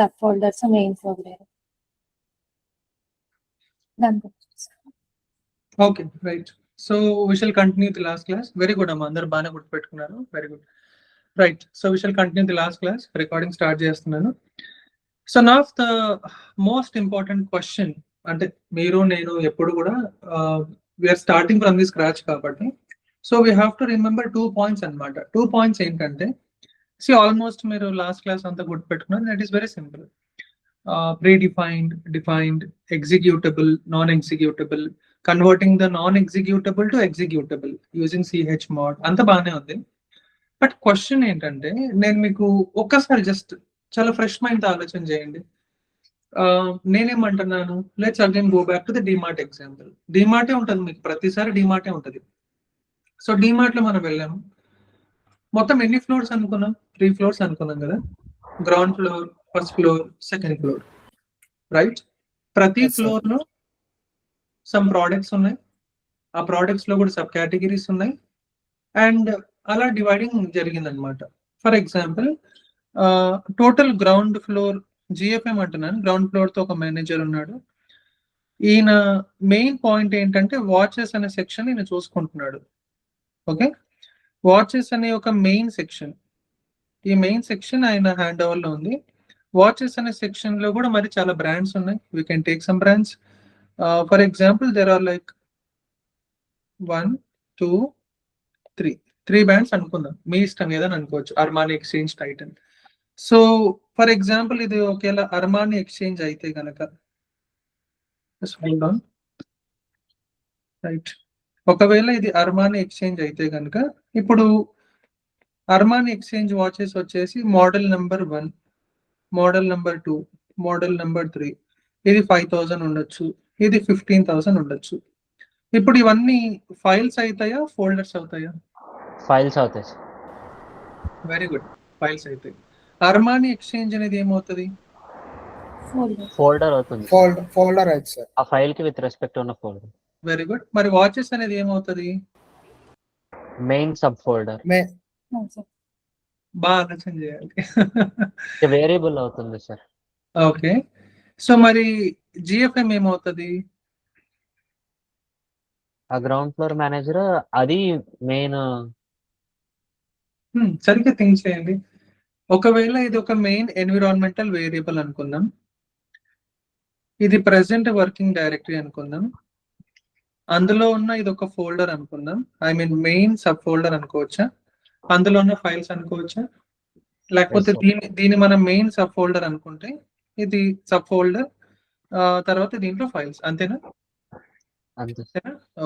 subfolders main folder. Done. Okay, right. So we shall continue the last class. Very good, Amma. Andaru baane gurtupeట్టుకున్నారు. Very good. Right. So we shall continue the last class. Recording start చేస్తున్నాను. So now the most important question, అంటే మీరు నేను ఎప్పుడు కూడా we are starting from the scratch కాబట్టి so we have to remember 2 points అన్నమాట. 2 points ఏంటంటే see almost మీరు లాస్ట్ క్లాస్ అంతా గుర్తుపెట్టుకున్నారు. That is very simple. Predefined, defined, executable, non-executable, converting the non-executable to executable using chmod అంత బాగానే ఉంది. But question ఏంటంటే నేను మీకు ఒక్కసారి జస్ట్ చాలా ఫ్రెష్ మైండ్ ఆలోచన చేయండి. నేనేమంటున్నాను, let's again go back to the DMart example. డిమార్టే ఉంటుంది మీకు ప్రతిసారి డిమార్టే ఉంటుంది. సో డిమార్ట్ లో మనం వెళ్ళాము, మొత్తం ఎన్ని ఫ్లోర్స్ అనుకున్నాం? 3 ఫ్లోర్స్ అనుకున్నాం కదా. Ground floor, first floor, second floor, right? ప్రతి ఫ్లోర్ లో సమ్ ప్రోడక్ట్స్ ఉన్నాయి, ఆ ప్రోడక్ట్స్ లో కూడా సబ్ కేటగిరీస్ ఉన్నాయి అండ్ అలా డివైడింగ్ జరిగిందనమాట. For example total ground floor GFM అంటున్నాను, గ్రౌండ్ ఫ్లోర్ తో ఒక మేనేజర్ ఉన్నాడు. ఈయన మెయిన్ పాయింట్ ఏంటంటే వాచెస్ అనే సెక్షన్ ఈయన చూసుకుంటున్నాడు. ఓకే, వాచెస్ అనే ఒక మెయిన్ సెక్షన్, ఈ మెయిన్ సెక్షన్ ఆయన హ్యాండ్ ఓవర్ లో ఉంది. వాచెస్ అనే సెక్షన్ లో కూడా మరి చాలా బ్రాండ్స్ ఉన్నాయి. We can take some brands. For example there are like 1, 2, 3 brands అనుకుందాం, మీ ఇష్టం ఏదని అనుకోవచ్చు. Armani Exchange, Titan. So for example ఇది ఒకేలా అర్మానీ ఎక్స్చేంజ్ అయితే కనుక రైట్, ఒకవేళ ఇది అర్మానీ ఎక్స్చేంజ్ అయితే కనుక ఇప్పుడు అర్మానీ ఎక్స్చేంజ్ వాచెస్ వచ్చేసి model number 1, model number 2, model number 3, ఇది 5,000 ఉండొచ్చు, ఇది 15,000 ఉండొచ్చు. ఇప్పుడు ఇవన్నీ ఫైల్స్ అవుతాయా, ఫోల్డర్స్ అవుతాయా? ఫైల్స్ అవుతాయి. వెరీ గుడ్, ఫైల్స్ అవుతాయి. అర్మానీ ఎక్స్చేంజ్ అనేది ఏమవుతుంది? ఫోల్డర్ అవుతుంది. ఫోల్డర్ అయితే సార్, ఆ ఫైల్ కి విత్ రెస్పెక్ట్ ఉన్న ఫోల్డర్. Very good. మరి వాచెస్ అనేది ఏమవుతుంది? Main sub folder. బాగా ఆలోచన చేయాలి. వేరియబుల్ అవుతుంది సార్. ఓకే, సో మరి జిఎఫ్ఎం ఏమవుతుంది? ఆ గ్రౌండ్ ఫ్లోర్ మేనేజర్, అది మెయిన్. సరిగ్గా థింక్ చేయండి. ఒకవేళ ఇది ఒక మెయిన్ ఎన్విరాన్మెంటల్ వేరియబుల్ అనుకుందాం, ఇది ప్రెసెంట్ వర్కింగ్ డైరెక్టరీ అనుకుందాం, అందులో ఉన్న ఇది ఒక ఫోల్డర్ అనుకుందాం, I mean main sub folder అనుకోవచ్చా, అందులో ఉన్న ఫైల్స్ అనుకోవచ్చా? లేకపోతే దీన్ని మనం మెయిన్ సబ్ ఫోల్డర్ అనుకుంటే ఇది సబ్ ఫోల్డర్, తర్వాత దీంట్లో ఫైల్స్, అంతేనా?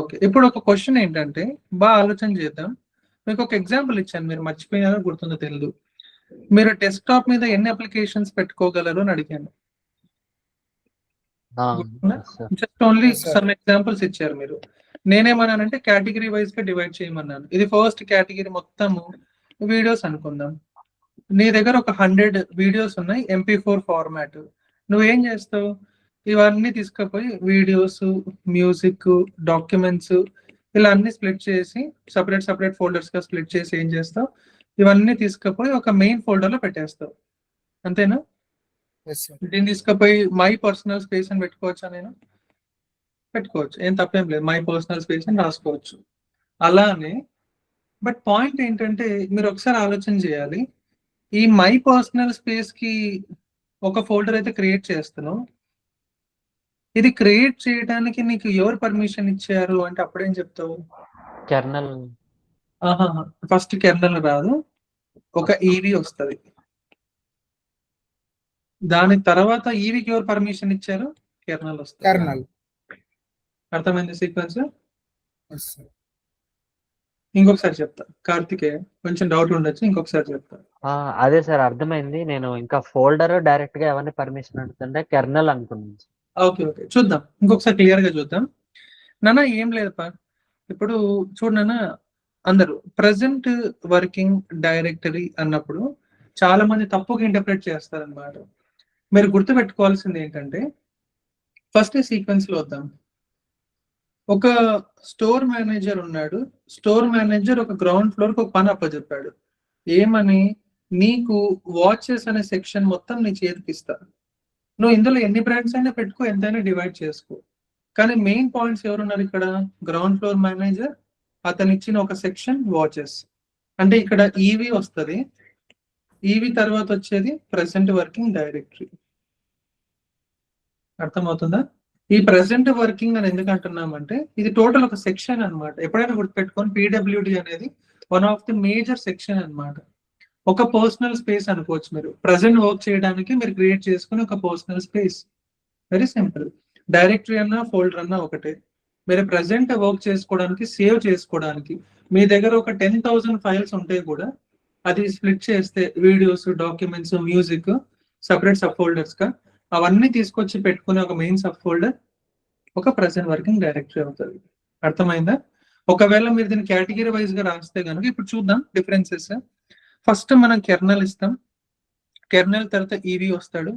ఓకే, ఇప్పుడు ఒక క్వశ్చన్ ఏంటంటే బాగా ఆలోచన చేద్దాం. మీకు ఒక ఎగ్జాంపుల్ ఇచ్చాను, మీరు మర్చిపోయినారో గుర్తుందో తెలియదు. మీరు డెస్క్టాప్ మీద ఎన్ని అప్లికేషన్స్ పెట్టుకోగలరు అని అడిగాను. జస్ట్ ఓన్లీ సమ్ ఎగ్జాంపుల్స్ ఇచ్చారు మీరు. నేనేమన్నానంటే కేటగిరీ వైజ్ గా డివైడ్ చేయమన్నాను. ఇది ఫస్ట్ కేటగిరీ మొత్తము వీడియోస్ అనుకుందాం. నీ దగ్గర ఒక 100 వీడియోస్ ఉన్నాయి, MP4 ఫార్మాట్. నువ్వేం చేస్తావు? ఇవన్నీ తీసుకుపోయి వీడియోస్, మ్యూజిక్, డాక్యుమెంట్స్ ఇలా అన్ని స్ప్లిట్ చేసి సపరేట్ ఫోల్డర్స్ గా స్ప్లిట్ చేసి ఏం చేస్తావు? ఇవన్నీ తీసుకుపోయి ఒక మెయిన్ ఫోల్డర్ లో పెట్టేస్తావు, అంతేనా? దీన్ని తీసుకుపోయి మై పర్సనల్ స్పేస్ అని పెట్టుకోవచ్చా? నేను పెట్టుకోవచ్చు, ఏం తప్పేం లేదు. మై పర్సనల్ స్పేస్ అని రాసుకోవచ్చు అలానే. బట్ పాయింట్ ఏంటంటే మీరు ఒకసారి ఆలోచన చేయాలి. ఈ మై పర్సనల్ స్పేస్ కి ఒక ఫోల్డర్ అయితే క్రియేట్ చేస్తున్నావు, ఇది క్రియేట్ చేయడానికి నీకు ఎవరు పర్మిషన్ ఇచ్చారు అంటే అప్పుడేం చెప్తావు? కెర్నల్. ఫస్ట్ కెర్నల్ రాదు, ఒక ఈవీ వస్తుంది. దాని తర్వాత ఈవీకి ఎవరు పర్మిషన్ ఇచ్చారు? కెర్నల్ వస్తుంది. అర్థమైంది సీక్వెన్స్? ఇంకొకసారి చెప్తా కార్తికేయ, కొంచెం డౌట్ ఉండొచ్చు, ఇంకొకసారి చెప్తా. అదే సార్ అర్థమైంది. నేను ఇంకా ఫోల్డర్ డైరెక్ట్ గా ఎవరిని పర్మిషన్ అడుగుతుంటే కెర్నల్ అనుకున్నాను. ఓకే, చూద్దాం, ఇంకొకసారి క్లియర్ గా చూద్దాం. నాన్న ఏం లేదప్పా, ఇప్పుడు చూడు నాన్న, అందరూ ప్రెసెంట్ వర్కింగ్ డైరెక్టరీ అన్నప్పుడు చాలా మంది తప్పుగా ఇంటర్ప్రిట్ చేస్తారనమాట. మీరు గుర్తుపెట్టుకోవాల్సింది ఏంటంటే ఫస్ట్ సీక్వెన్స్ లో వద్దాం. ఒక స్టోర్ మేనేజర్ ఉన్నాడు. స్టోర్ మేనేజర్ ఒక గ్రౌండ్ ఫ్లోర్ కి ఒక పని అప్పచెప్పాడు. ఏమని? నీకు వాచెస్ అనే సెక్షన్ మొత్తం నీ చేతికి ఇస్తా. నువ్వు ఇందులో ఎన్ని బ్రాండ్స్ అయినా పెట్టుకో, ఎంతైనా డివైడ్ చేసుకో. కానీ మెయిన్ పాయింట్స్ ఎవరున్నారు ఇక్కడ? గ్రౌండ్ ఫ్లోర్ మేనేజర్, అతను ఇచ్చిన ఒక సెక్షన్ వాచెస్. అంటే ఇక్కడ ఈవీ వస్తుంది, ఈవీ తర్వాత వచ్చేది ప్రెసెంట్ వర్కింగ్ డైరెక్టరీ. అర్థమవుతుందా? ఈ ప్రెసెంట్ వర్కింగ్ అని ఎందుకు అంటున్నామంటే ఇది టోటల్ ఒక సెక్షన్ అన్నమాట. ఎప్పుడైనా గుర్తుపెట్టుకొని పీడబ్ల్యూడి అనేది one of the major section అన్నమాట. ఒక పర్సనల్ స్పేస్ అనుకోవచ్చు. మీరు ప్రజెంట్ వర్క్ చేయడానికి మీరు క్రియేట్ చేసుకుని ఒక personal space. Very simple. Directory అన్నా ఫోల్డర్ అన్నా ఒకటే. మీరు ప్రజెంట్ వర్క్ చేసుకోవడానికి, సేవ్ చేసుకోవడానికి మీ దగ్గర ఒక 10,000 ఫైల్స్ ఉంటే కూడా అది స్ప్లిట్ చేస్తే videos, documents, music separate sub folders గా అవన్నీ తీసుకొచ్చి పెట్టుకునే ఒక మెయిన్ సబ్ ఫోల్డర్ ఒక ప్రెసెంట్ వర్కింగ్ డైరెక్టరీ అవుతుంది. అర్థమైందా? ఒకవేళ మీరు దీన్ని కేటగిరీ వైజ్ గా రాస్తే కనుక ఇప్పుడు చూద్దాం డిఫరెన్సెస్. ఫస్ట్ మనం కెర్నల్ ఇస్తాం, కెర్నల్ తర్వాత ఈవీ వస్తాడు,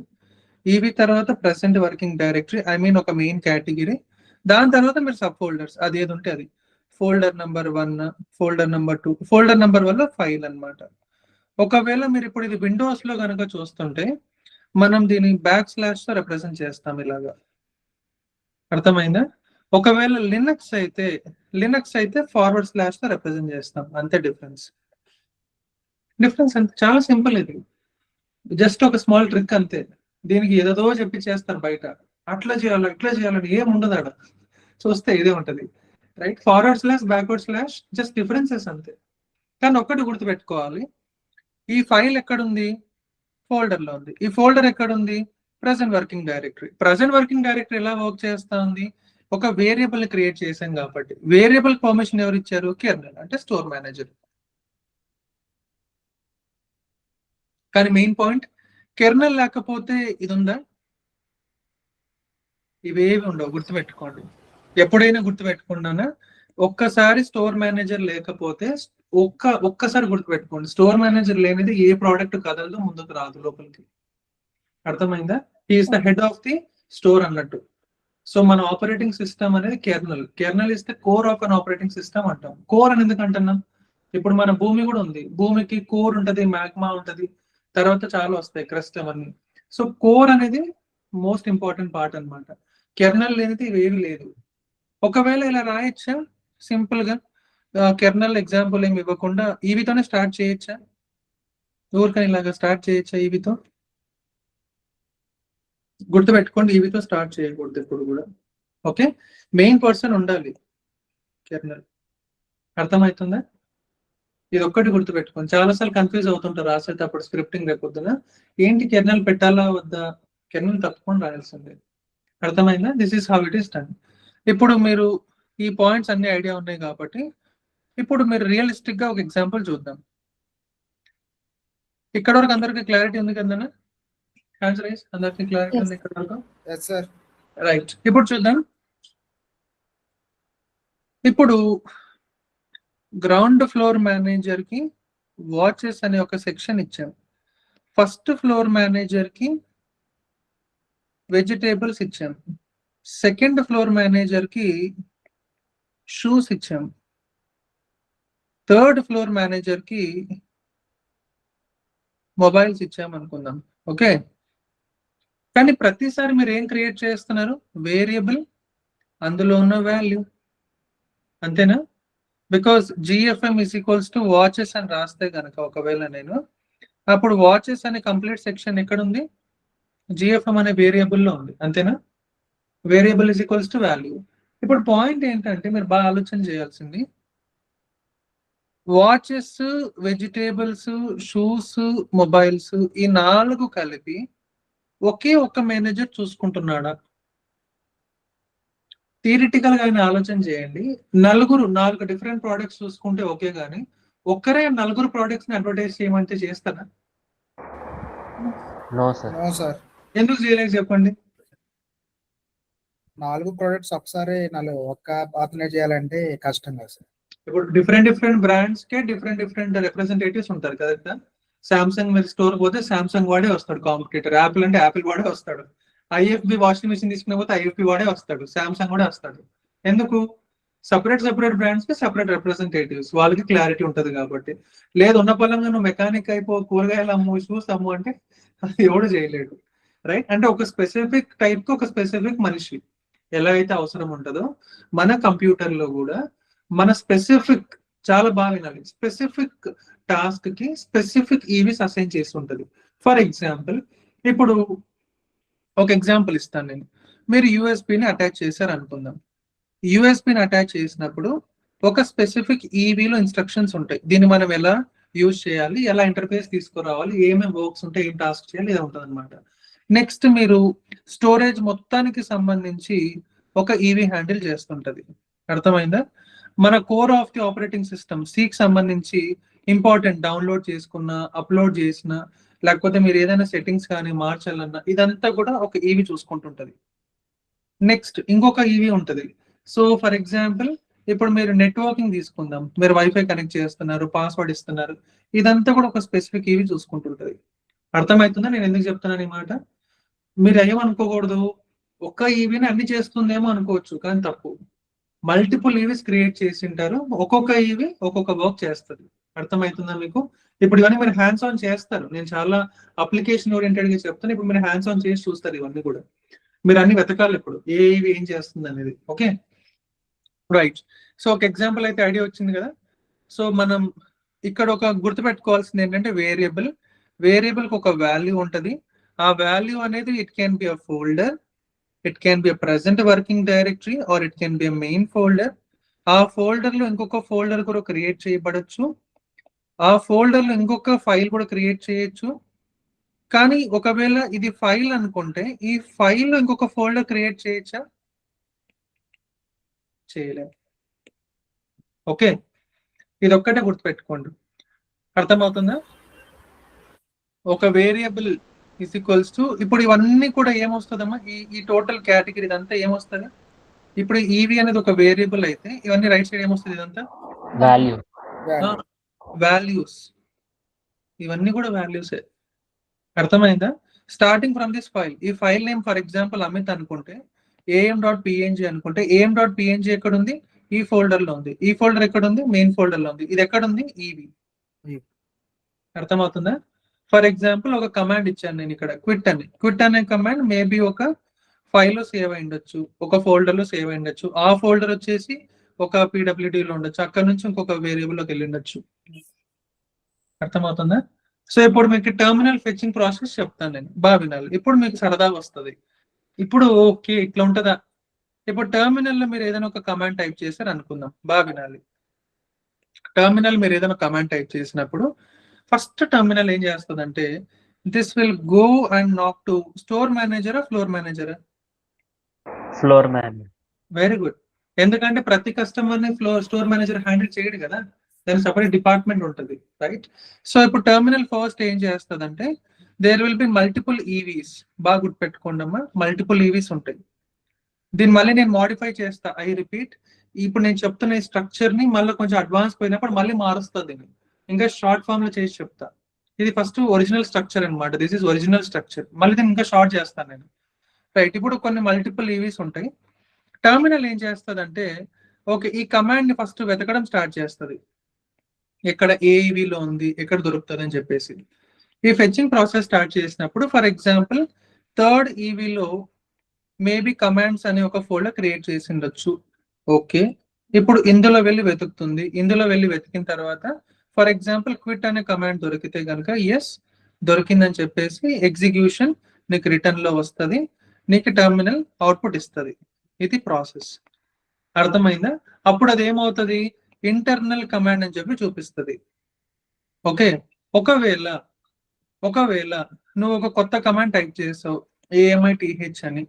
ఈవీ తర్వాత present working directory, I mean ఒక మెయిన్ కేటగిరీ. దాని తర్వాత మీరు సబ్ ఫోల్డర్స్, అది ఏది ఉంటే అది. Folder number 1, folder number 2, folder number వల్ల ఫైల్ అన్నమాట. ఒకవేళ మీరు ఇప్పుడు ఇది విండోస్ లో కనుక చూస్తుంటే మనం దీన్ని // తో రిప్రజెంట్ చేస్తాం ఇలాగా. అర్థమైందా? ఒకవేళ లినక్స్ అయితే // తో రిప్రజెంట్ చేస్తాం. అంతే డిఫరెన్స్. అంతే, చాలా సింపుల్. ఇది జస్ట్ ఒక స్మాల్ ట్రిక్ అంతే. దీనికి ఏదో చెప్పి చేస్తారు బయట, అట్లా చేయాలి ఇట్లా చేయాలని ఏం ఉండదు ఆడ. చూస్తే ఇదే ఉంటది, రైట్? // జస్ట్ డిఫరెన్సెస్ అంతే. కానీ ఒక్కటి గుర్తుపెట్టుకోవాలి, ఈ ఫైల్ ఎక్కడుంది? ఫోల్డర్ లో ఉంది. ఈ ఫోల్డర్ ఎక్కడుంది? Present working directory. Present working directory ఎలా వర్క్ చేస్తా ఉంది? ఒక వేరియబుల్ క్రియేట్ చేసాం కాబట్టి వేరియబుల్ పర్మిషన్ ఎవరు ఇచ్చారు? కెర్నల్, అంటే స్టోర్ మేనేజర్. కానీ మెయిన్ పాయింట్, కెర్నల్ లేకపోతే ఇది ఉందా? ఇవేవి ఉండవు, గుర్తుపెట్టుకోండి. ఎప్పుడైనా గుర్తుపెట్టుకున్నానా, ఒక్కసారి స్టోర్ మేనేజర్ లేకపోతే ఒక్కసారి గుర్తుపెట్టుకోండి, స్టోర్ మేనేజర్ లేనిది ఏ ప్రోడక్ట్ కదలదు, ముందుకు రాదు లోపలికి. అర్థమైందా? He is the head of the store అన్నట్టు. సో మన ఆపరేటింగ్ సిస్టమ్ అనేది kernel is the core of an operating system అంటాం. కోర్ అని ఎందుకు అంటున్నాం? ఇప్పుడు మన భూమి కూడా ఉంది, భూమికి కోర్ ఉంటది, మ్యాగ్మా ఉంటది, తర్వాత చాలా వస్తాయి, క్రస్ట్ అవన్నీ. సో కోర్ అనేది మోస్ట్ ఇంపార్టెంట్ పార్ట్ అన్నమాట. కెర్నల్ లేనిది ఇవేవి లేదు. ఒకవేళ ఇలా రాయొచ్చా సింపుల్ గా? కెర్నల్ ఎగ్జాంపుల్ ఏమి ఇవ్వకుండా ఈవీతోనే స్టార్ట్ చేయొచ్చా? ఊరికని ఇలాగా స్టార్ట్ చేయొచ్చా ఈవీతో? గుర్తుపెట్టుకోండి, ఈవీతో స్టార్ట్ చేయకూడదు ఎప్పుడు కూడా. ఓకే, మెయిన్ పర్సన్ ఉండాలి కెర్నల్. అర్థమవుతుందా? ఇది ఒక్కటి గుర్తుపెట్టుకోండి. చాలాసార్లు కన్ఫ్యూజ్ అవుతుంటారు రాసేటప్పుడు స్క్రిప్టింగ్ రేపొద్దున, ఏంటి కెర్నల్ పెట్టాలా వద్దా? కెర్నల్ తప్పకుండా రాయాల్సిందే. అర్థమైందా? This is how it is done. ఇప్పుడు మీరు ఈ పాయింట్స్ అన్ని ఐడియా ఉన్నాయి కాబట్టి ఇప్పుడు మీరు రియలిస్టిక్ గా ఒక ఎగ్జాంపుల్ చూద్దాం. ఇక్కడ వరకు అందరికి క్లారిటీ ఉంది కదా? అందరికి క్లారిటీ ఉంది ఇక్కడ వరకు? రైట్. ఇప్పుడు చూద్దాం. ఇప్పుడు గ్రౌండ్ ఫ్లోర్ మేనేజర్ కి వాచెస్ అనే ఒక సెక్షన్ ఇచ్చాం. ఫస్ట్ ఫ్లోర్ మేనేజర్ కి వెజిటేబుల్స్ ఇచ్చాం. సెకండ్ ఫ్లోర్ మేనేజర్ కి షూస్ ఇచ్చాం. థర్డ్ ఫ్లోర్ మేనేజర్ కి మొబైల్స్ ఇచ్చాం అనుకుందాం. ఓకే, కానీ ప్రతిసారి మీరు ఏం క్రియేట్ చేస్తున్నారు? వేరియబుల్, అందులో ఉన్న వాల్యూ. అంతేనా? బికాస్ GFM = వాచెస్ అని రాస్తే కనుక ఒకవేళ నేను, అప్పుడు వాచెస్ అనే కంప్లీట్ సెక్షన్ ఎక్కడ ఉంది? GFM అనే వేరియబుల్లో ఉంది. అంతేనా? Variable = value. ఇప్పుడు పాయింట్ ఏంటంటే మీరు బాగా ఆలోచన చేయాల్సింది, వాచెస్, వెజిటేబుల్స్, షూస్, మొబైల్స్, ఈ 4 కలిపి ఒకే ఒక్క మేనేజర్ చూసుకుంటున్నాడా? థియరిటికల్ గా ఆయన ఆలోచన చేయండి. 4 డిఫరెంట్ ప్రోడక్ట్స్ చూసుకుంటే ఓకే, కానీ ఒక్కరే 4 ప్రోడక్ట్స్ ని అడ్వర్టైజ్ చేయమంటే చేస్తారా? No sir. ఎందుకు చేయలేదు చెప్పండి? 4 ప్రొడక్ట్స్ ఒకసారి ఒక్క అతనే చేయాలంటే కష్టం కదా సార్. ఇప్పుడు డిఫరెంట్ బ్రాండ్స్ కే డిఫరెంట్ రిప్రజెంటేటివ్స్ ఉంటారు కదా. సామ్సంగ్ మీరు స్టోర్ పోతే సామ్సంగ్ వాడే వస్తాడు కాంపిటీటర్, యాపిల్ అంటే యాపిల్ వాడే వస్తాడు, IFB వాషింగ్ మిషన్ తీసుకునే పోతే IFB వాడే వస్తాడు, సామ్సంగ్ కూడా వస్తాడు. ఎందుకు? సెపరేట్ బ్రాండ్స్ కి సెపరేట్ రిప్రజెంటేటివ్స్, వాళ్ళకి క్లారిటీ ఉంటది కాబట్టి. లేదు ఉన్న పలంగా నువ్వు మెకానిక్ అయిపో, కూరగాయలు అమ్ము, షూస్ అమ్ము అంటే అది ఎవడు చేయలేడు, రైట్? అంటే ఒక స్పెసిఫిక్ టైప్ కి ఒక స్పెసిఫిక్ మనిషి ఎలా అయితే అవసరం ఉంటుందో, మన కంప్యూటర్ లో కూడా మన స్పెసిఫిక్, చాలా బాగా వినాలి, స్పెసిఫిక్ టాస్క్ కి స్పెసిఫిక్ ఈవీస్ అసైన్ చేసి ఉంటది. ఫర్ ఎగ్జాంపుల్, ఇప్పుడు ఒక ఎగ్జాంపుల్ ఇస్తాను నేను. మీరు యూఎస్బిని అటాచ్ చేశారు అనుకుందాం. యూఎస్బిని అటాచ్ చేసినప్పుడు ఒక స్పెసిఫిక్ ఈవీలో ఇన్స్ట్రక్షన్స్ ఉంటాయి. దీన్ని మనం ఎలా యూజ్ చేయాలి, ఎలా ఇంటర్ఫేస్ తీసుకురావాలి, ఏమేమి వర్క్స్ ఉంటాయి, ఏం టాస్క్ చేయాలి, ఇది ఉంటుంది అనమాట. నెక్స్ట్ మీరు స్టోరేజ్ మొత్తానికి సంబంధించి ఒక ఈవీ హ్యాండిల్ చేస్తుంటది. అర్థమైందా? మన core of the operating system సికి సంబంధించి ఇంపార్టెంట్ డౌన్లోడ్ చేసుకున్న, అప్లోడ్ చేసిన, లేకపోతే మీరు ఏదైనా సెట్టింగ్స్ కానీ మార్చాలన్నా ఇదంతా కూడా ఒక ఈవీ చూసుకుంటుంటది. నెక్స్ట్ ఇంకొక ఈవీ ఉంటది. సో ఫర్ ఎగ్జాంపుల్, ఇప్పుడు మీరు నెట్వర్కింగ్ తీసుకుందాం, మీరు వైఫై కనెక్ట్ చేస్తున్నారు, పాస్వర్డ్ ఇస్తున్నారు, ఇదంతా కూడా ఒక స్పెసిఫిక్ ఈవీ చూసుకుంటుంటది. అర్థమవుతుందా నేను ఎందుకు చెప్తున్నాను ఈ మాట? మీరు ఏమనుకోకూడదు, ఒక్క ఈవీని అన్ని చేస్తుందేమో అనుకోవచ్చు, కానీ తప్పు. మల్టిపుల్ ఈవీస్ క్రియేట్ చేసి ఉంటారు, ఒక్కొక్క ఈవీ ఒక్కొక్క వర్క్ చేస్తుంది. అర్థమవుతుందా మీకు? ఇప్పుడు ఇవన్నీ మీరు హ్యాండ్స్ ఆన్ చేస్తారు, నేను చాలా అప్లికేషన్ ఓరియంటెడ్ గా చెప్తాను. ఇప్పుడు మీరు హ్యాండ్స్ ఆన్ చేసి చూస్తారు, ఇవన్నీ కూడా మీరు అన్ని వెతకాలి ఇప్పుడు ఏ ఈవీ ఏం చేస్తుంది అనేది. Okay, right. సో ఒక ఎగ్జాంపుల్ అయితే ఐడియా వచ్చింది కదా. సో మనం ఇక్కడ ఒక గుర్తుపెట్టుకోవాల్సింది ఏంటంటే, వేరియబుల్ కి ఒక వాల్యూ ఉంటది. ఆ వాల్యూ అనేది it can be a folder, it can be a present working directory, or it can be a main folder. ఆ ఫోల్డర్ లో ఇంకొక ఫోల్డర్ కూడా క్రియేట్ చేయబడచ్చు, ఆ ఫోల్డర్ లో ఇంకొక ఫైల్ కూడా క్రియేట్ చేయొచ్చు. కానీ ఒకవేళ ఇది ఫైల్ అనుకుంటే, ఈ ఫైల్ లో ఇంకొక ఫోల్డర్ క్రియేట్ చేయొచ్చా? చేయలేం. ఓకే, ఇది ఒక్కటే గుర్తుపెట్టుకోండి. అర్థమవుతుందా? ఒక వేరియబుల్ ఇస్ ఈక్వల్స్ టు, ఇప్పుడు ఇవన్నీ కూడా ఏమొస్తుందమ్మా, ఈ టోటల్ కేటగిరీ ఇదంతా ఏమొస్తుంది? ఇప్పుడు ఈవీ అనేది ఒక వేరియబుల్ అయితే ఇవన్నీ రైట్ సైడ్ ఏమొస్తుంది? ఇదంతా వాల్యూస్, ఇవన్నీ కూడా వాల్యూసే. అర్థమైందా? స్టార్టింగ్ ఫ్రమ్ దిస్ ఫైల్, ఈ file name for example Amit అనుకుంటే, am.png అనుకుంటే, am.png ఎక్కడ ఉంది? ఈ ఫోల్డర్ లో ఉంది. ఈ ఫోల్డర్ ఎక్కడ ఉంది? మెయిన్ ఫోల్డర్ లో ఉంది. ఇది ఎక్కడ ఉంది? ఈవీ. అర్థమవుతుందా? ఫర్ ఎగ్జాంపుల్ ఒక కమాండ్ ఇచ్చాను నేను ఇక్కడ, క్విట్ అని. క్విట్ అనే కమాండ్ మేబీ ఒక ఫైల్లో సేవ్ అయి ఉండొచ్చు, ఒక ఫోల్డర్ లో సేవ్ అయి ఉండొచ్చు. ఆ ఫోల్డర్ వచ్చేసి ఒక PWD లో ఉండొచ్చు, అక్కడ నుంచి ఇంకొక వేరియబుల్ లోకి వెళ్ళి ఉండొచ్చు. అర్థమవుతుందా? సో ఇప్పుడు మీకు టెర్మినల్ ఫెచింగ్ ప్రాసెస్ చెప్తాను నేను, బాగా వినాలి. ఇప్పుడు మీకు సరదాగా వస్తుంది. ఇప్పుడు ఓకే ఇట్లా ఉంటుందా? ఇప్పుడు టెర్మినల్ లో మీరు ఏదైనా ఒక కమాండ్ టైప్ చేశారు అనుకుందాం, బాగా వినాలి. టెర్మినల్ మీరు ఏదైనా కమాండ్ టైప్ చేసినప్పుడు ఫస్ట్ టెర్మినల్ ఏం చేస్తుందంటే, this will go and knock to store మేనేజరా, ఫ్లోర్ మేనేజరా? Floor manager. Very good. ఎందుకంటే ప్రతి కస్టమర్ ని స్టోర్ మేనేజర్ హ్యాండిల్ చేయడు కదా, దానికి సపరేట్ డిపార్ట్మెంట్ ఉంటుంది, రైట్? సో ఇప్పుడు టెర్మినల్ ఫస్ట్ ఏం చేస్తుందంటే, there will be multiple EVs. బాగా గుర్తుపెట్టుకోండి అమ్మా, మల్టిపుల్ ఈవీస్ ఉంటాయి. దీన్ని మళ్ళీ నేను మోడిఫై చేస్తా, ఐ రిపీట్. ఇప్పుడు నేను చెప్తున్న ఈ స్ట్రక్చర్ ని మళ్ళీ కొంచెం అడ్వాన్స్ పోయినప్పుడు మళ్ళీ మారుస్తుంది, ఇంకా షార్ట్ ఫామ్ లో చేసి చెప్తా. ఇది ఫస్ట్ ఒరిజినల్ స్ట్రక్చర్ అనమాట, దిస్ ఇస్ ఒరిజినల్ స్ట్రక్చర్. మళ్ళీ దీన్ని ఇంకా షార్ట్ చేస్తాను నేను, రైట్? ఇప్పుడు కొన్ని మల్టిపుల్ ఈవీస్ ఉంటాయి. టెర్మినల్ ఏం చేస్తుంది, ఓకే ఈ కమాండ్ ని ఫస్ట్ వెతకడం స్టార్ట్ చేస్తుంది, ఎక్కడ ఏ ఈవీలో ఉంది, ఎక్కడ దొరుకుతుంది అని చెప్పేసి. ఈ ఫెచింగ్ ప్రాసెస్ స్టార్ట్ చేసినప్పుడు ఫర్ ఎగ్జాంపుల్ థర్డ్ ఈవీలో మేబీ కమాండ్స్ అనే ఒక ఫోల్డర్ క్రియేట్ చేసి ఉండొచ్చు. ఓకే, ఇప్పుడు ఇందులో వెళ్ళి వెతుకుతుంది. ఇందులో వెళ్ళి వెతికిన తర్వాత ఫర్ ఎగ్జాంపుల్ క్విట్ అనే కమాండ్ దొరికితే కనుక ఎస్ దొరికిందని చెప్పేసి ఎగ్జిక్యూషన్ నీకు రిటర్న్ లో వస్తుంది, నీకు టెర్మినల్ అవుట్పుట్ ఇస్తుంది. ఇది ప్రాసెస్. అర్థమైందా? అప్పుడు అది ఏమవుతుంది, ఇంటర్నల్ కమాండ్ అని చెప్పి చూపిస్తుంది. ఓకే, ఒకవేళ నువ్వు ఒక కొత్త కమాండ్ టైప్ చేసావు, AMITH అని.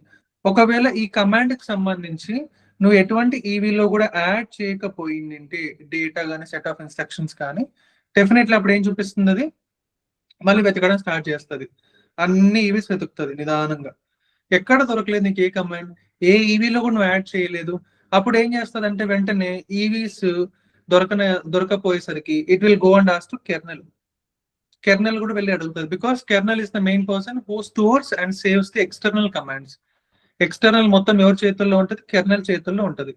ఒకవేళ ఈ కమాండ్ కి సంబంధించి నువ్వు ఎటువంటి ఈవీలో కూడా యాడ్ చేయకపోయిందంటే, డేటా కానీ సెట్ ఆఫ్ ఇన్స్ట్రక్షన్స్ కానీ, డెఫినెట్లీ అప్పుడు ఏం చూపిస్తుంది, అది మళ్ళీ వెతకడం స్టార్ట్ చేస్తుంది. అన్ని ఈవీస్ వెతుకుతుంది నిదానంగా. ఎక్కడ దొరకలేదు నీకు ఏ కమాండ్, ఏ ఈవీలో కూడా నువ్వు యాడ్ చేయలేదు. అప్పుడు ఏం చేస్తుంది అంటే, వెంటనే ఈవీస్ దొరకపోయేసరికి it will go and ask to kernel. Kernel కూడా వెళ్ళి అడుగుతుంది, because kernel is the main person who stores and saves the external commands. External మొత్తం ఎవరి చేతుల్లో ఉంటుంది, కెర్నల్ చేతుల్లో ఉంటుంది.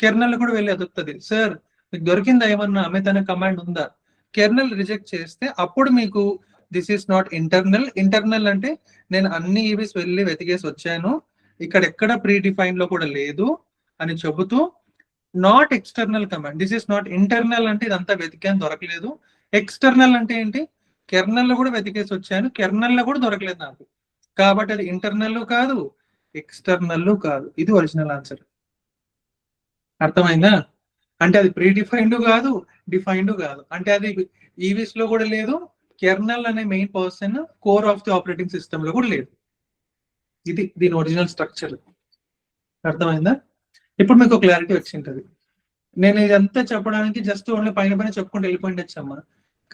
కెర్నల్ కూడా వెళ్ళి ఎదుగుతుంది. సార్ మీకు దొరికిందా ఏమన్నా అమిత్ అనే కమాండ్ ఉందా? కెర్నల్ రిజెక్ట్ చేస్తే అప్పుడు మీకు this is not internal. Internal అంటే నేను అన్ని ఈవీస్ వెళ్ళి వెతికేసి వచ్చాను, ఇక్కడ ఎక్కడ ప్రీ డిఫైన్ లో కూడా లేదు అని చెబుతూ, not external command. This is not internal అంటే ఇదంతా వెతికాను దొరకలేదు. ఎక్స్టర్నల్ అంటే ఏంటి? కెర్నల్ లో కూడా వెతికేసి వచ్చాను, కెర్నల్ లో కూడా దొరకలేదు నాకు, కాబట్టి అది ఇంటర్నల్ కాదు, ఎక్స్టర్నల్ కాదు. ఇది ఒరిజినల్ ఆన్సర్. అర్థమైందా? అంటే అది ప్రీ డిఫైన్డ్ కాదు, డిఫైన్డ్ కాదు, అంటే అది ఈవీస్ లో కూడా లేదు, కెర్నల్ అనే main person core of the operating system లో కూడా లేదు. ఇది దీని ఒరిజినల్ స్ట్రక్చర్. అర్థమైందా? ఇప్పుడు మీకు క్లారిటీ వచ్చింటది. నేను ఇదంతా చెప్పడానికి జస్ట్ ఓన్లీ పైన పైన చెప్పుకుంటూ వెళ్ళిపోయిండొచ్చమ్మా,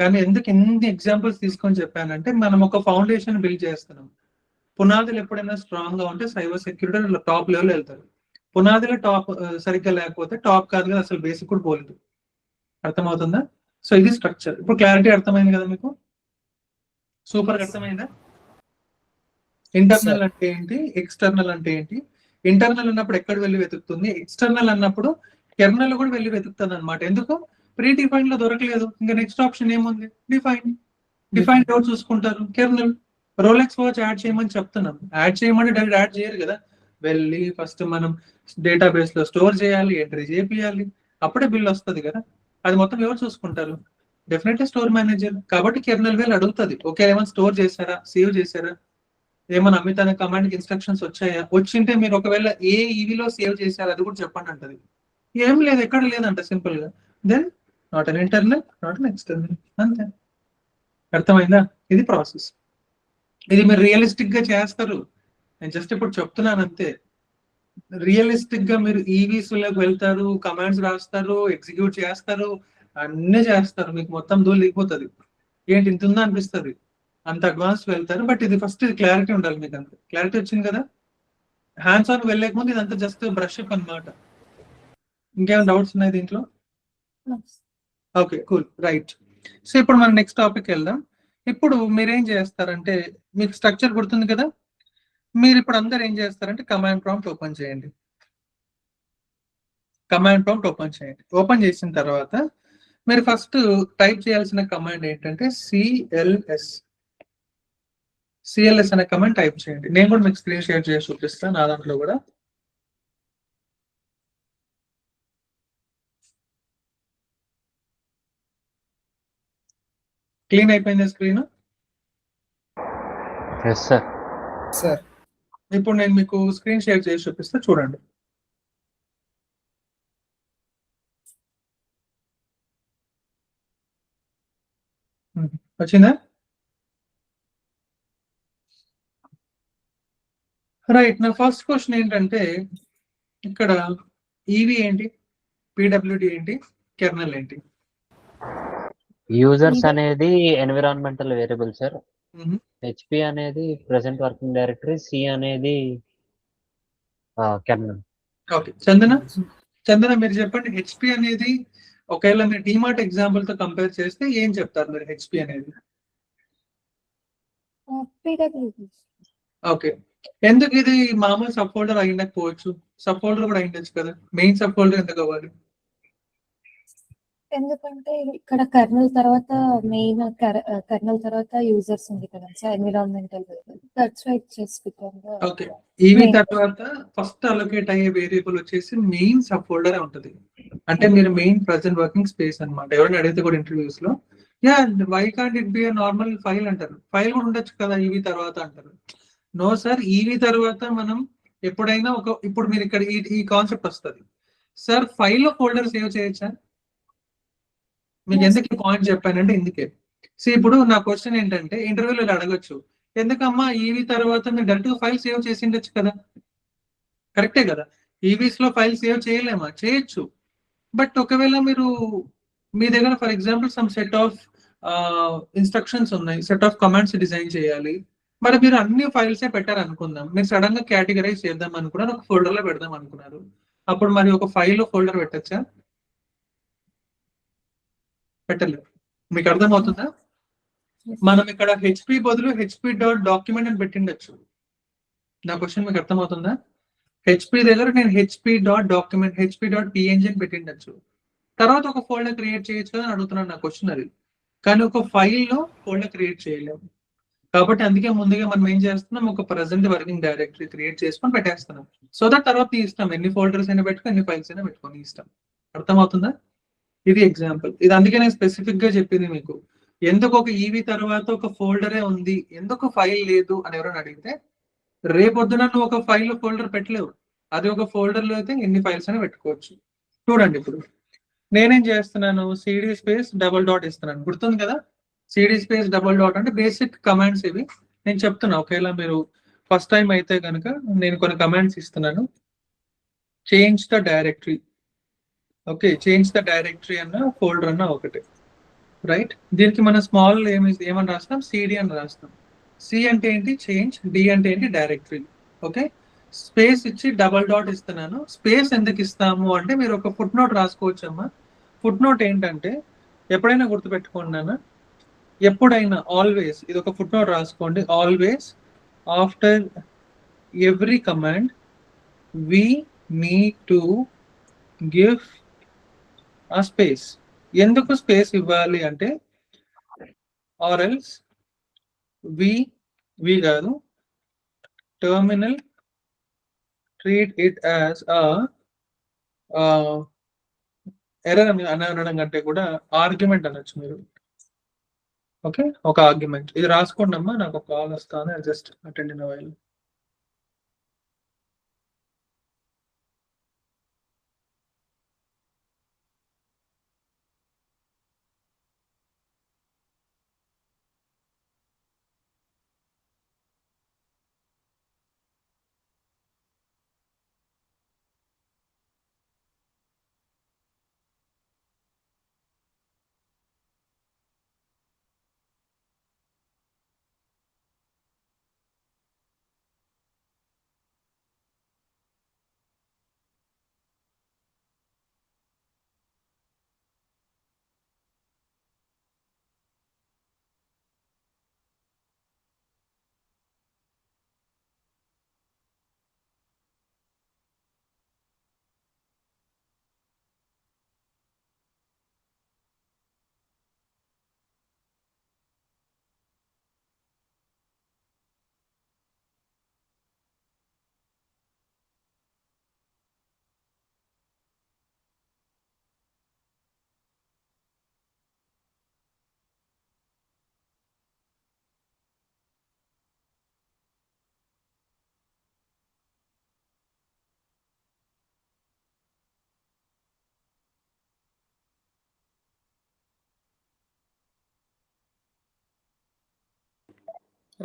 కానీ ఎందుకు ఎన్ని ఎగ్జాంపుల్స్ తీసుకొని చెప్పానంటే మనం ఒక ఫౌండేషన్ బిల్డ్ చేస్తున్నాం. పునాదులు ఎప్పుడైనా స్ట్రాంగ్ గా ఉంటే సైబర్ సెక్యూరిటీ టాప్ లెవెల్ వెళ్తారు. పునాదులు టాప్ సరిగ్గా లేకపోతే టాప్ కాదు కదా, అసలు బేసిక్ కూడా పోలేదు. అర్థమవుతుందా? సో ఇది స్ట్రక్చర్. ఇప్పుడు క్లారిటీ అర్థమైంది కదా మీకు? సూపర్ అర్థమైందా? ఇంటర్నల్ అంటే ఏంటి, ఎక్స్టర్నల్ అంటే ఏంటి? ఇంటర్నల్ అన్నప్పుడు ఎక్కడ వెళ్ళి వెతుకుతుంది, ఎక్స్టర్నల్ అన్నప్పుడు కెర్నల్ కూడా వెళ్ళి వెతుకుతుంది అనమాట. ఎందుకు? ప్రీ డిఫైన్ లో దొరకలేదు, ఇంకా నెక్స్ట్ ఆప్షన్ ఏముంది? డిఫైన్. డిఫైన్ ఎవరు చూసుకుంటారు? కెర్నల్. రోలెక్స్ వాచ్ యాడ్ చేయమని చెప్తున్నాం, యాడ్ చేయమని డైరెక్ట్ యాడ్ చేయరు కదా, వెళ్ళి ఫస్ట్ మనం డేటాబేస్ లో స్టోర్ చేయాలి, ఎంట్రీ చేయాలి, అప్పుడే బిల్ వస్తుంది కదా. అది మొత్తం ఎవరు చూసుకుంటారు? Definitely store manager. కాబట్టి కెర్నల్ వెళ్ళి అడుగుతుంది, ఓకే ఏమైనా స్టోర్ చేశారా, సేవ్ చేశారా, ఏమైనా అమిత్ అనే కమాండ్ కి ఇన్స్ట్రక్షన్స్ వచ్చాయా, వచ్చింటే మీరు ఒకవేళ ఏ ఈవీలో సేవ్ చేశారు అది కూడా చెప్పండి అంటది. ఏం లేదు, ఎక్కడ లేదంట, సింపుల్ గా. Then not an internal, not an external, అంతే. అర్థమైందా? ఇది ప్రాసెస్. ఇది మీరు రియలిస్టిక్ గా చేస్తారు, నేను జస్ట్ ఇప్పుడు చెప్తున్నాను అంతే. రియలిస్టిక్ గా మీరు ఈవీస్ లోకి వెళ్తారు, కమాండ్స్ రాస్తారు, ఎగ్జిక్యూట్ చేస్తారు, అన్ని చేస్తారు, మీకు మొత్తం దూరం దిగిపోతుంది. ఏంటి ఇంత ఉందా అనిపిస్తుంది, అంత అడ్వాన్స్ వెళ్తారు. బట్ ఇది ఫస్ట్ ఇది క్లారిటీ ఉండాలి మీకు. అంత క్లారిటీ వచ్చింది కదా? హ్యాండ్స్ ఆన్ వెళ్ళలేక ముందు ఇదంతా జస్ట్ బ్రష్ అప్ అనమాట. ఇంకేమైనా డౌట్స్ ఉన్నాయి దీంట్లో? Okay, cool, right. సో ఇప్పుడు మనం నెక్స్ట్ టాపిక్ వెళ్దాం. ఇప్పుడు మీరేం చేస్తారంటే, మీకు స్ట్రక్చర్ గుర్తుంది కదా, మీరు ఇప్పుడు అందరు ఏం చేస్తారంటే కమాండ్ ప్రాంప్ట్ ఓపెన్ చేయండి. కమాండ్ ప్రాంప్ట్ ఓపెన్ చేయండి. ఓపెన్ చేసిన తర్వాత మీరు ఫస్ట్ టైప్ చేయాల్సిన కమాండ్ ఏంటంటే సిఎల్ఎస్ అనే కమాండ్ టైప్ చేయండి. నేను కూడా మీకు స్క్రీన్ షేర్ చేసి చూపిస్తాను నా దాంట్లో కూడా. క్లీన్ అయిపోయింది స్క్రీన్? సార్ ఇప్పుడు నేను మీకు స్క్రీన్ షేర్ చేసి చూపిస్తా, చూడండి. వచ్చిందా? రైట్. నా ఫస్ట్ క్వశ్చన్ ఏంటంటే, ఇక్కడ ఈవీ ఏంటి, పిడబ్ల్యూడి ఏంటి, కెర్నల్ ఏంటి? యూజర్స్ అనేది ఎన్విరాన్మెంటల్ వేరియబుల్ సార్. హెచ్పి అనేది ప్రెసెంట్ వర్కింగ్ డైరెక్టరీ, సి అనేది కెర్నల్. ఓకే, చందన మీరు చెప్పండి, హెచ్పి అనేది ఒకవేళ మీరు డిమార్ట్ ఎగ్జాంపుల్ తో కంపేర్ చేస్తే ఏం చెప్తారు మీరు? హెచ్పి అనేది ఓకే, ఎందుకు ఇది మామూలు సబ్ ఫోల్డర్ అయ్యిండకపోవచ్చు? సబ్ ఫోల్డర్ కూడా అయ్యిండొచ్చు కదా, మెయిన్ సబ్ ఫోల్డర్ ఎందుకు అవ్వాలి? ఎందుకంటే ఇక్కడ కర్నల్ తర్వాత మెయిన్ కర్నల్ తర్వాత యూజర్స్ ఉంది కదా సార్, ఎన్విరాన్మెంటల్ దట్స్ వై చేసుకుంటాం. ఓకే, ఈవీ తర్వాత ఫస్ట్ అలొకేట్ అయ్యే వేరియబుల్ వచ్చేసి మెయిన్ సబ్ ఫోల్డర్ ఉంటుంది. అంటే మీరు మెయిన్ ప్రెసెంట్ వర్కింగ్ స్పేస్ అన్నమాట. ఎవరైనా అడిగితే కూడా ఇంటర్వ్యూస్ లో, yeah why can't it be normal file అంటారు. ఫైల్ కూడా ఉండొచ్చు కదా ఈవీ తర్వాత అంటారు. నో సార్, ఈవీ తర్వాత మనం ఎప్పుడైనా ఇప్పుడు మీరు ఇక్కడ ఈ కాన్సెప్ట్ వస్తుంది సార్, ఫైల్ లో ఫోల్డర్ సేవ్ చేయొచ్చా? మీకు ఎందుకు ఈ పాయింట్ చెప్పానంటే ఇందుకే. సో ఇప్పుడు నా క్వశ్చన్ ఏంటంటే, ఇంటర్వ్యూలో అడగొచ్చు, ఎందుకమ్మా ఈవీ తర్వాత మీరు డైరెక్ట్ ఫైల్ సేవ్ చేసి ఉండొచ్చు కదా. కరెక్టే కదా, ఈవీస్ లో ఫైల్ సేవ్ చేయలేమా? చేయొచ్చు. బట్ ఒకవేళ మీరు మీ దగ్గర for example some set of instructions ఉన్నాయి, సెట్ ఆఫ్ కమాండ్స్ డిజైన్ చేయాలి, మరి మీరు అన్ని ఫైల్సే పెట్టారు అనుకుందాం, మీరు సడన్ గా కేటగిరైజ్ చేద్దాం అనుకున్నారు, ఒక ఫోల్డర్ లో పెడదాం అనుకున్నారు, అప్పుడు మరి ఒక ఫైల్ ఫోల్డర్ పెట్టచ్చా? పెట్టలేదు. మీకు అర్థమవుతుందా? మనం ఇక్కడ హెచ్పి బదులు హెచ్పి డాట్ డాక్యుమెంట్ అని పెట్టిండొచ్చు. నా క్వశ్చన్ మీకు అర్థమవుతుందా? హెచ్పి దగ్గర నేను hp.document అని పెట్టిండొచ్చు. తర్వాత ఒక ఫోల్డర్ క్రియేట్ చేయొచ్చు కదా అని అడుగుతున్నాను, నా క్వశ్చన్ అది. కానీ ఒక ఫైల్లో ఫోల్డర్ క్రియేట్ చేయలేము. కాబట్టి అందుకే ముందుగా మనం ఏం చేస్తున్నాం, ఒక ప్రెసెంట్ వర్కింగ్ డైరెక్టరీ క్రియేట్ చేసుకొని పెట్టేస్తున్నాం. సో దట్ తర్వాత నీ ఇష్టం, ఎన్ని ఫోల్డర్స్ అయినా పెట్టుకో, ఎన్ని ఫైల్స్ అయినా పెట్టుకొని ఇష్టం. అర్థమవుతుందా? ఇది ఎగ్జాంపుల్. ఇది అందుకే నేను స్పెసిఫిక్ గా చెప్పింది మీకు. ఎందుకు ఒక ఈవీ తర్వాత ఒక ఫోల్డరే ఉంది, ఎందుకు ఫైల్ లేదు అని ఎవరైనా అడిగితే, రేపొద్దున నువ్వు ఒక ఫైల్ ఫోల్డర్ పెట్టలేవు. అది ఒక ఫోల్డర్ లో అయితే ఎన్ని ఫైల్స్ అయినా పెట్టుకోవచ్చు. చూడండి, ఇప్పుడు నేనేం చేస్తున్నాను, సిడి స్పేస్ డబుల్ డాట్ ఇస్తున్నాను. గుర్తుంది కదా, సిడి స్పేస్ డబుల్ డాట్ అంటే బేసిక్ కమాండ్స్ ఇవి. నేను చెప్తున్నా, ఒకవేళ మీరు ఫస్ట్ టైం అయితే కనుక నేను కొన్ని కమాండ్స్ ఇస్తున్నాను. Change the directory, okay, change the directory అన్న ఫోల్డర్ అన్న ఒకటి, రైట్. దీనికి మన స్మాల్ ఏమని రాస్తాం, సిడి అని రాస్తాం. సి అంటే ఏంటి, చేంజ్. డి అంటే ఏంటి, డైరెక్టరీ. ఓకే, స్పేస్ ఇచ్చి డబల్ డాట్ ఇస్తున్నాను. స్పేస్ ఎందుకు ఇస్తాము అంటే, మీరు ఒక ఫుట్ నోట్ రాసుకోవచ్చు అమ్మా. ఫుట్ నోట్ ఏంటంటే, ఎప్పుడైనా గుర్తుపెట్టుకున్నాను, ఎప్పుడైనా ఆల్వేస్, ఇది ఒక ఫుట్ నోట్ రాసుకోండి. Always after every command we need to give a space. ఎందుకు స్పేస్ ఇవ్వాలి అంటే, ఆర్ ఎల్స్ వి కాదు, terminal treat it as error అని అనడం కంటే కూడా ఆర్గ్యుమెంట్ అనొచ్చు మీరు. ఓకే, ఒక ఆర్గ్యుమెంట్. ఇది రాసుకోండి అమ్మా, నాకు ఒక కాల్ వస్తాను, just attend in while.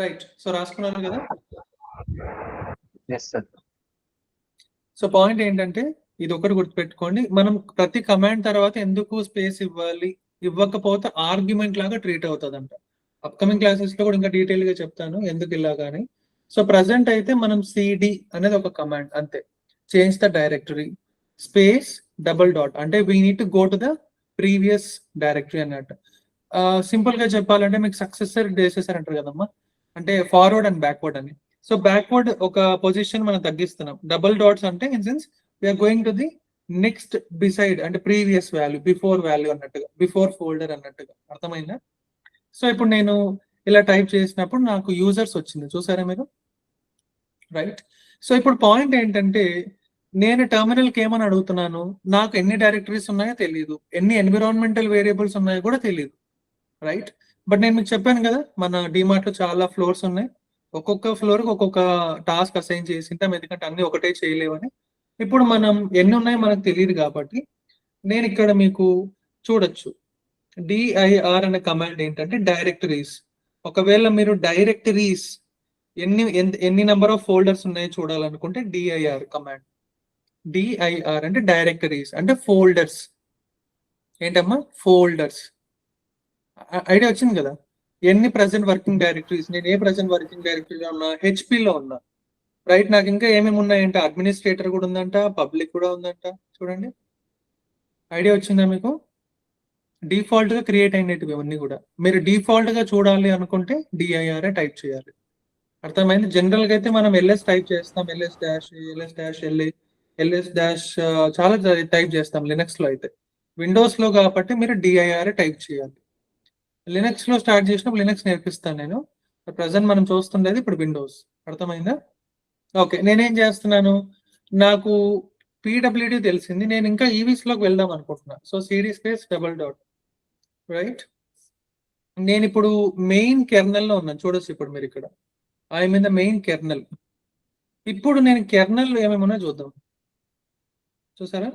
Right, so రాసుకున్నాను కదా. సో పాయింట్ ఏంటంటే, ఇది ఒకటి గుర్తుపెట్టుకోండి, మనం ప్రతి కమాండ్ తర్వాత ఎందుకు స్పేస్ ఇవ్వాలి, ఇవ్వకపోతే ఆర్గ్యుమెంట్ లాగా ట్రీట్ అవుతుందంట. అప్కమింగ్ క్లాసెస్ లో కూడా ఇంకా డీటెయిల్ గా చెప్తాను ఎందుకు ఇలాగాని. సో ప్రజెంట్ అయితే మనం సిడి అనేది ఒక కమాండ్ అంతే. Change the directory space double dot అంటే we need to go to the previous directory అన్నట్టు. సింపుల్ గా చెప్పాలంటే మీకు సక్సెసర్ డేసెసర్ అంటారు కదమ్మా, అంటే ఫార్వర్డ్ అండ్ బ్యాక్వర్డ్ అని. సో బ్యాక్వర్డ్ ఒక పొజిషన్ మనం తగ్గిస్తున్నాం. డబుల్ డాట్స్ అంటే in sense we are going to the next beside, అంటే ప్రీవియస్ వాల్యూ, బిఫోర్ వాల్యూ అన్నట్టుగా, బిఫోర్ ఫోల్డర్ అన్నట్టుగా. అర్థమైందా? సో ఇప్పుడు నేను ఇలా టైప్ చేసినప్పుడు నాకు యూజర్స్ వచ్చింది, చూసారా మీరు, రైట్. సో ఇప్పుడు పాయింట్ ఏంటంటే, నేను టెర్మినల్కి ఏమని అడుగుతున్నాను, నాకు ఎన్ని డైరెక్టరీస్ ఉన్నాయో తెలియదు, ఎన్ని ఎన్విరాన్మెంటల్ వేరియబుల్స్ ఉన్నాయో కూడా తెలియదు, రైట్. బట్ నేను మీకు చెప్పాను కదా, మన డిమార్ట్ లో చాలా ఫ్లోర్స్ ఉన్నాయి, ఒక్కొక్క ఫ్లోర్ కి ఒక్కొక్క టాస్క్ అసైన్ చేసింటాం, ఎందుకంటే అన్ని ఒకటే చేయలేవని. ఇప్పుడు మనం ఎన్ని ఉన్నాయో మనకు తెలియదు కాబట్టి నేను ఇక్కడ మీకు చూడొచ్చు, డిఐఆర్ అనే కమాండ్ ఏంటంటే డైరెక్టరీస్. ఒకవేళ మీరు డైరెక్టరీస్ ఎన్ని నెంబర్ ఆఫ్ ఫోల్డర్స్ ఉన్నాయో చూడాలనుకుంటే డిఐఆర్ కమాండ్. డిఐఆర్ అంటే డైరెక్టరీస్ అంటే ఫోల్డర్స్. ఏంటమ్మా, ఫోల్డర్స్. ఐడియా వచ్చింది కదా, ఎన్ని ప్రెసెంట్ వర్కింగ్ డైరెక్టరీస్, నేను ఏ ప్రెసెంట్ వర్కింగ్ డైరెక్టరీలో ఉన్నా, హెచ్పిలో ఉన్నా, రైట్. నాకు ఇంకా ఏమేమి ఉన్నాయంటే అడ్మినిస్ట్రేటర్ కూడా ఉందంట, పబ్లిక్ కూడా ఉందంట. చూడండి, ఐడియా వచ్చిందా మీకు? డిఫాల్ట్ గా క్రియేట్ అయినవి ఇవన్నీ కూడా. మీరు డిఫాల్ట్ గా చూడాలి అనుకుంటే డిఐఆర్ టైప్ చేయాలి, అర్థమైంది. జనరల్ గా అయితే మనం ఎల్ఎస్ టైప్ చేస్తాం, LS dash, LS dash LA, LS dash చాలా టైప్ చేస్తాం లినక్స్ లో అయితే. విండోస్ లో కాబట్టి మీరు డిఐఆర్ టైప్ చేయాలి. లినక్స్ లో స్టార్ట్ చేసినప్పుడు లినక్స్ నేర్పిస్తాను నేను. ప్రజెంట్ మనం చూస్తుండేది ఇప్పుడు విండోస్. అర్థమైందా? ఓకే, నేనేం చేస్తున్నాను, నాకు పీడబ్ల్యూడి తెలిసింది, నేను ఇంకా ఈవీస్ లోకి వెళ్దాం అనుకుంటున్నా. So CD space double dot, right. నేను ఇప్పుడు మెయిన్ కెర్నల్ లో ఉన్నాను, చూడొచ్చు ఇప్పుడు మీరు ఇక్కడ. I'm in the main kernel. ఇప్పుడు నేను కెర్నల్ ఏమేమన్నా చూద్దాం. చూసారా,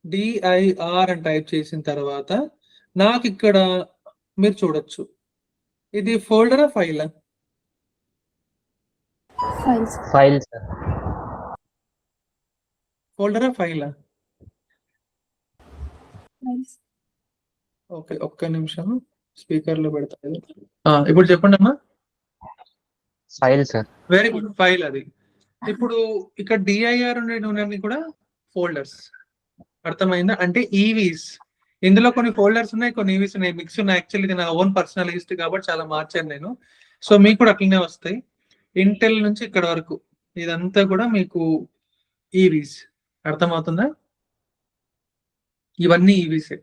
డిఐఆర్ అని టైప్ చేసిన తర్వాత నాకు ఇక్కడ మీరు చూడొచ్చు, ఇది ఫోల్డరా ఫైలా? ఫైల్స్. File sir. ఫోల్డరా ఫైలా? ఫైల్స్. ఓకే, ఒక్క నిమిషం స్పీకర్ లో పెడతా. ఇప్పుడు చెప్పండి అమ్మా. File sir. Very good, file అది. ఇప్పుడు ఇక్కడ డిఐఆర్ ఉండేవి కూడా ఫోల్డర్స్. అర్థమైందా? అంటే ఈవీస్, ఇందులో కొన్ని ఫోల్డర్స్ ఉన్నాయి, కొన్ని ఈవీస్ ఉన్నాయి, మిక్స్ ఉన్నాయి. యాక్చువల్లీ ఇది నా ఓన్ పర్సనల్ లిస్ట్ కాబట్టి చాలా మార్చాను నేను. సో మీకు కూడా అట్లనే వస్తాయి. ఇంటెల్ నుంచి ఇక్కడ వరకు ఇదంతా కూడా మీకు ఈవీస్. అర్థమవుతుందా? ఇవన్నీ ఈవీసే,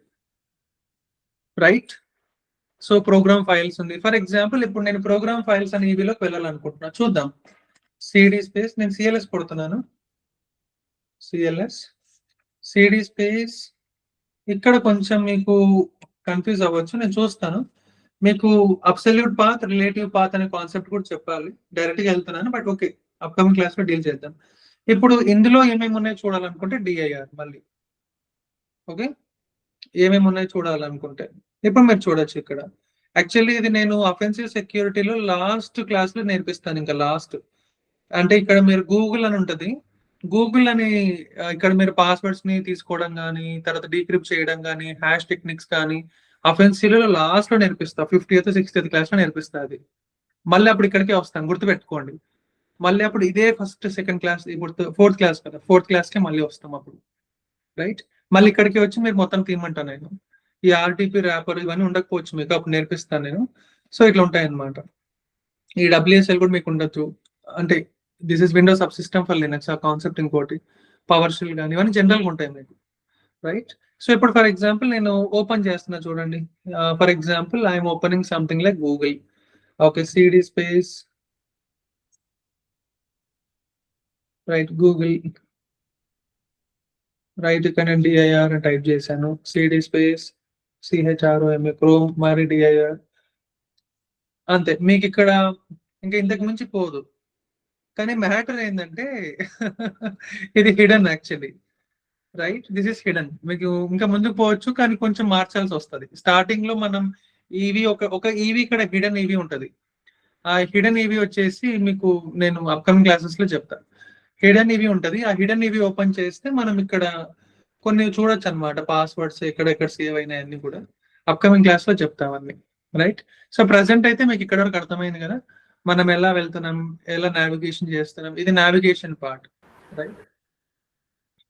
రైట్. సో ప్రోగ్రామ్ ఫైల్స్ ఉంది. ఫర్ ఎగ్జాంపుల్ ఇప్పుడు నేను ప్రోగ్రామ్ ఫైల్స్ అని ఈవీలోకి వెళ్ళాలనుకుంటున్నా. చూద్దాం. సిడి స్పేస్, నేను సిఎల్ఎస్ కొడుతున్నాను, సిఎల్ఎస్ సిడి స్పేస్. ఇక్కడ కొంచెం మీకు కన్ఫ్యూజ్ అవ్వచ్చు, నేను చూస్తాను. మీకు అబ్సల్యూట్ పాత్, రిలేటివ్ పాత్ అనే కాన్సెప్ట్ కూడా చెప్పాలి. డైరెక్ట్ గా వెళ్తున్నాను, బట్ ఓకే, అప్కమింగ్ క్లాస్ లో డీల్ చేద్దాం. ఇప్పుడు ఇందులో ఏమేమి ఉన్నాయో చూడాలనుకుంటే డిఐఆర్ మళ్ళీ. ఓకే, ఏమేమి ఉన్నాయో చూడాలనుకుంటే ఇప్పుడు మీరు చూడొచ్చు ఇక్కడ. యాక్చువల్లీ ఇది నేను అఫెన్సివ్ సెక్యూరిటీలో లాస్ట్ క్లాస్ లో నేర్పిస్తాను, ఇంకా లాస్ట్. అంటే ఇక్కడ మీరు గూగుల్ అని ఉంటది, గూగుల్ అని ఇక్కడ మీరు పాస్వర్డ్స్ ని తీసుకోవడం కానీ, తర్వాత డీక్రిప్ట్ చేయడం కానీ, హ్యాష్ టెక్నిక్స్ కానీ అఫెన్సివ్ లో లాస్ట్ లో నేర్పిస్తా. 50th 60th క్లాస్ లో నేర్పిస్తా అది. మళ్ళీ అప్పుడు ఇక్కడికే వస్తాను, గుర్తుపెట్టుకోండి. మళ్ళీ అప్పుడు ఇదే ఫస్ట్ సెకండ్ క్లాస్, ఇప్పుడు 4th క్లాస్ కదా, 4th క్లాస్ కే మళ్ళీ వస్తాం అప్పుడు, రైట్. మళ్ళీ ఇక్కడికి వచ్చి మీరు మొత్తం తీయమంటాను నేను. ఈ ఆర్టీపీ ర్యాపర్ ఇవన్నీ ఉండకపోవచ్చు మీకు, అప్పుడు నేర్పిస్తాను నేను. సో ఇట్లా ఉంటాయి అన్నమాట. ఈ డబ్ల్యూఎస్ఎల్ కూడా మీకు ఉండొచ్చు. అంటే this is Windows subsystem for Linux, ఆ కాన్సెప్ట్ ఇంకోటి. పవర్ షెల్ కానీ ఇవన్నీ జనరల్గా ఉంటాయి మీకు, రైట్. సో ఇప్పుడు ఫర్ ఎగ్జాంపుల్ నేను ఓపెన్ చేస్తున్నా చూడండి. For example I'm opening something like Google. Okay, CD space, right, Google, right. ఇక్కడ నేను డిఐఆర్ అని టైప్ చేశాను, సిడి స్పేస్ సిహెచ్ఆర్ఓఎంఏ, క్రోమ్, మరి డిఐఆర్. అంతే, మీకు ఇక్కడ ఇంకా ఇంతకు మించి పోదు. కానీ మ్యాటర్ ఏంటంటే ఇది hidden actually, right. This is hidden. మీకు ఇంకా ముందుకు పోవచ్చు, కానీ కొంచెం మార్చాల్సి వస్తుంది. స్టార్టింగ్ లో మనం ఈవీ ఒక ఈవీ ఇక్కడ హిడెన్ ఈవీ ఉంటది. ఆ హిడెన్ ఈవీ వచ్చేసి మీకు నేను అప్కమింగ్ క్లాసెస్ లో చెప్తాను. హిడెన్ ఈవీ ఉంటది, ఆ హిడెన్ ఈవీ ఓపెన్ చేస్తే మనం ఇక్కడ కొన్ని చూడొచ్చు అనమాట, పాస్వర్డ్స్ ఎక్కడెక్కడ సేవ్ అయినాయి అన్ని కూడా. అప్కమింగ్ క్లాస్ లో చెప్తాం అన్ని, రైట్. సో ప్రెసెంట్ అయితే మీకు ఇక్కడ వరకు అర్థమైంది కదా, మనం ఎలా వెళ్తున్నాం, ఎలా నావిగేషన్ చేస్తున్నాం. ఇది నావిగేషన్ పార్ట్, రైట్.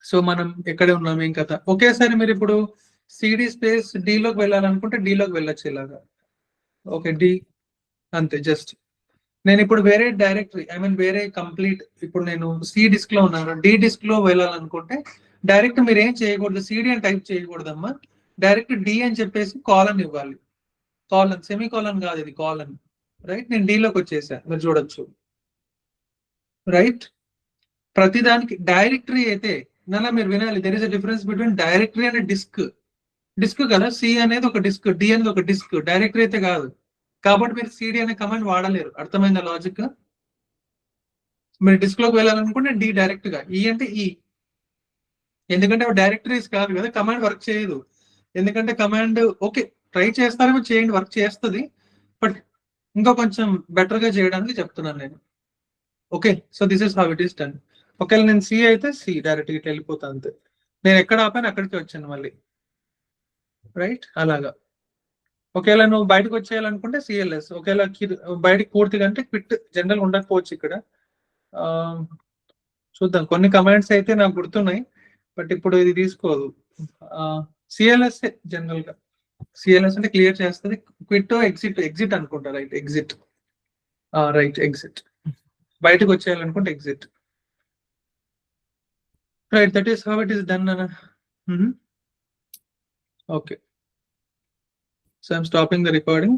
సో మనం ఎక్కడే ఉన్నాం, ఏం కథ. ఒకేసారి మీరు ఇప్పుడు సిడి స్పేస్ డిలోకి వెళ్ళాలనుకుంటే డిలోకి వెళ్ళొచ్చు ఇలాగా. ఓకే, డి, అంతే. జస్ట్ నేను ఇప్పుడు వేరే డైరెక్టరీ, ఐ మీన్ వేరే కంప్లీట్, ఇప్పుడు నేను సి డిస్క్ లో ఉన్నాను, డి డిస్క్ లో వెళ్ళాలనుకుంటే డైరెక్ట్ మీరు ఏం చేయకూడదు, సిడి అని టైప్ చేయకూడదమ్మా. డైరెక్ట్ డి అని చెప్పేసి కాలన్ ఇవ్వాలి. కాలన్, సెమీ కాలన్ కాదు, ఇది కాలన్, రైట్. నేను డిలోకి వచ్చేసా, మీరు చూడొచ్చు, రైట్. ప్రతిదానికి డైరెక్టరీ అయితే నలా మీరు వినాలి, there is a difference between directory and disk. Disk కదా, సి అనేది ఒక డిస్క్, డి అనేది ఒక డిస్క్, డైరెక్టరీ అయితే కాదు. కాబట్టి మీరు సిడి అనే కమాండ్ వాడలేరు. అర్థమైందా లాజిక్? మీరు డిస్క్ లోకి వెళ్ళాలనుకుంటే డి డైరెక్ట్ గా, ఈ అంటే ఈ, ఎందుకంటే డైరెక్టరీస్ కాదు కదా, కమాండ్ వర్క్ చేయదు. ఎందుకంటే కమాండ్ ఓకే ట్రై చేస్తారేమో, చేయండి, వర్క్ చేస్తుంది, బట్ ఇంకా కొంచెం బెటర్ గా చేయడానికి చెప్తున్నాను నేను. Okay, so this is how it is done. ఒకవేళ నేను సి అయితే సి డైరెక్ట్ ఇట్లా వెళ్ళిపోతా అంతే. నేను ఎక్కడ ఆపాను అక్కడికి వచ్చాను మళ్ళీ, రైట్. అలాగా. ఒకవేళ నువ్వు బయటకు వచ్చేయాలనుకుంటే సిఎల్ఎస్. ఒకవేళ బయటకు పూర్తిగా అంటే క్విట్ జనరల్ ఉండకపోవచ్చు ఇక్కడ. చూద్దాం, కొన్ని కమాండ్స్ అయితే నాకు గుర్తున్నాయి, బట్ ఇప్పుడు ఇది తీసుకోదు. సిఎల్ఎస్ జనరల్ గా, సిఎల్ఎస్ అంటే క్లియర్ చేస్తుంది. క్విట్ ఎగ్జిట్, ఎగ్జిట్ అనుకుంటా, రైట్, ఎగ్జిట్. Right, exit. బయటకు వచ్చేయాలనుకుంటే exit. Right, that is how it is done. Okay, so I'm stopping the recording.